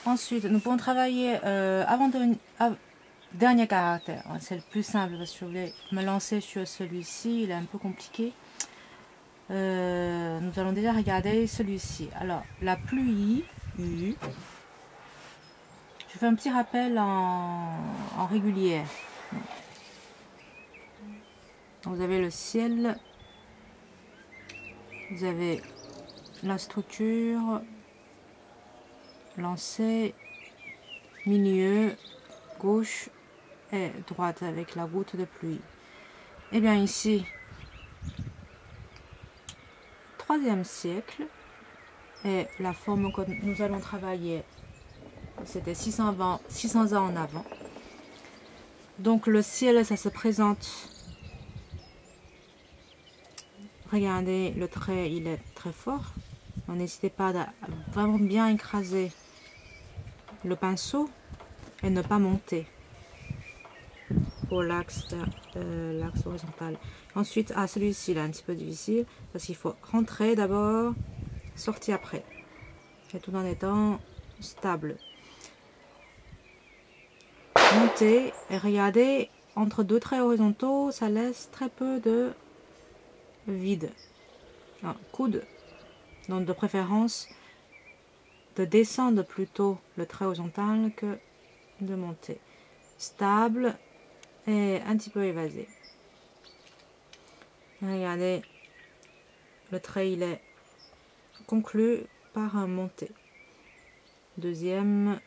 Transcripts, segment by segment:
Ensuite, nous pouvons travailler dernier caractère. C'est le plus simple parce que je voulais me lancer sur celui-ci. Il est un peu compliqué. Nous allons déjà regarder celui-ci. Alors, la pluie, U. Je fais un petit rappel en régulière. Vous avez le ciel, vous avez la structure, lancée, milieu, gauche et droite avec la goutte de pluie. Et bien ici, 3e siècle, et la forme que nous allons travailler, c'était 600 ans en avant. Donc le ciel, ça se présente. Regardez, le trait, il est très fort. N'hésitez pas à vraiment bien écraser le pinceau et ne pas monter pour l'axe horizontal. Ensuite, celui-ci, il est un petit peu difficile parce qu'il faut rentrer d'abord, sortir après. Et tout en étant stable. Monter et regardez, entre deux traits horizontaux, ça laisse très peu de vide. Coude. Donc de préférence de descendre plutôt le trait horizontal que de monter. Stable et un petit peu évasé. Regardez, le trait il est conclu par un monté. Deuxième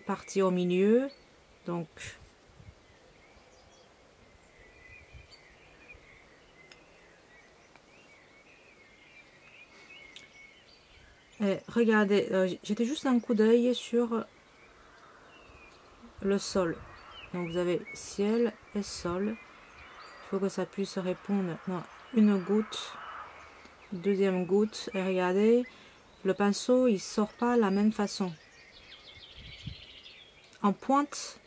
partie au milieu, donc et regardez, j'étais juste un coup d'œil sur le sol. Donc vous avez ciel et sol. Il faut que ça puisse répondre. Non, une goutte, deuxième goutte. Et regardez, le pinceau il sort pas de la même façon. En pointe,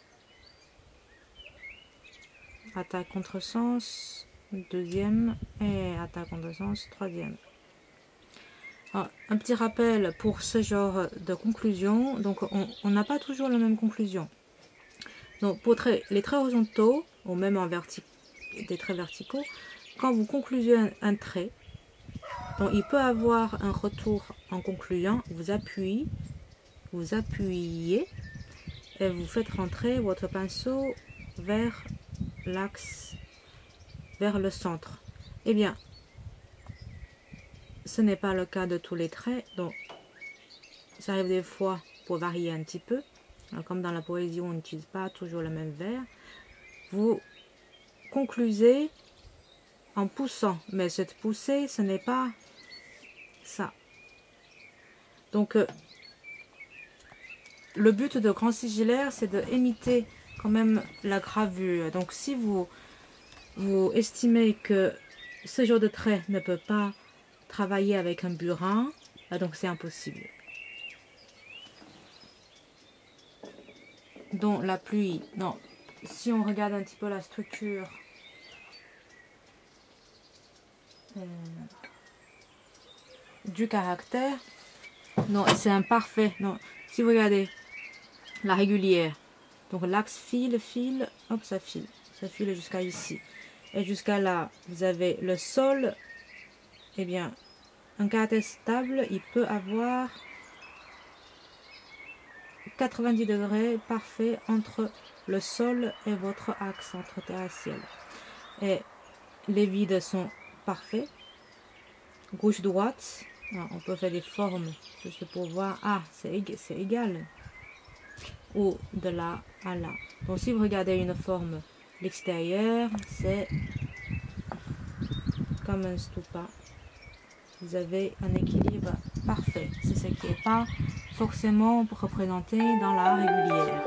attaque contresens, deuxième, et attaque contresens, troisième. Alors, un petit rappel pour ce genre de conclusion, donc on n'a pas toujours la même conclusion. Donc pour les traits horizontaux, ou même en des traits verticaux, quand vous concluez un trait, donc il peut avoir un retour en concluant, vous appuyez et vous faites rentrer votre pinceau vers l'axe, vers le centre. Eh bien, ce n'est pas le cas de tous les traits, donc ça arrive des fois pour varier un petit peu. Alors, comme dans la poésie, on n'utilise pas toujours le même vers. Vous conclusez en poussant, mais cette poussée, ce n'est pas ça. Donc, le but de grand sigillaire, c'est d'imiter quand même la gravure. Donc, si vous estimez que ce genre de trait ne peut pas travailler avec un burin, donc c'est impossible. Donc la pluie, non. Si on regarde un petit peu la structure du caractère, non, c'est imparfait. Non, si vous regardez la régulière, donc l'axe file, hop, ça file jusqu'à ici. Et jusqu'à là, vous avez le sol. Eh bien, un caractère stable, il peut avoir 90 degrés parfait entre le sol et votre axe, entre terre et ciel. Et les vides sont parfaits. Gauche-droite, on peut faire des formes juste pour voir. C'est égal. Ou de là à là. Donc si vous regardez une forme, l'extérieur, c'est comme un stupa. Vous avez un équilibre parfait. C'est ce qui n'est pas forcément représenté dans la régulière.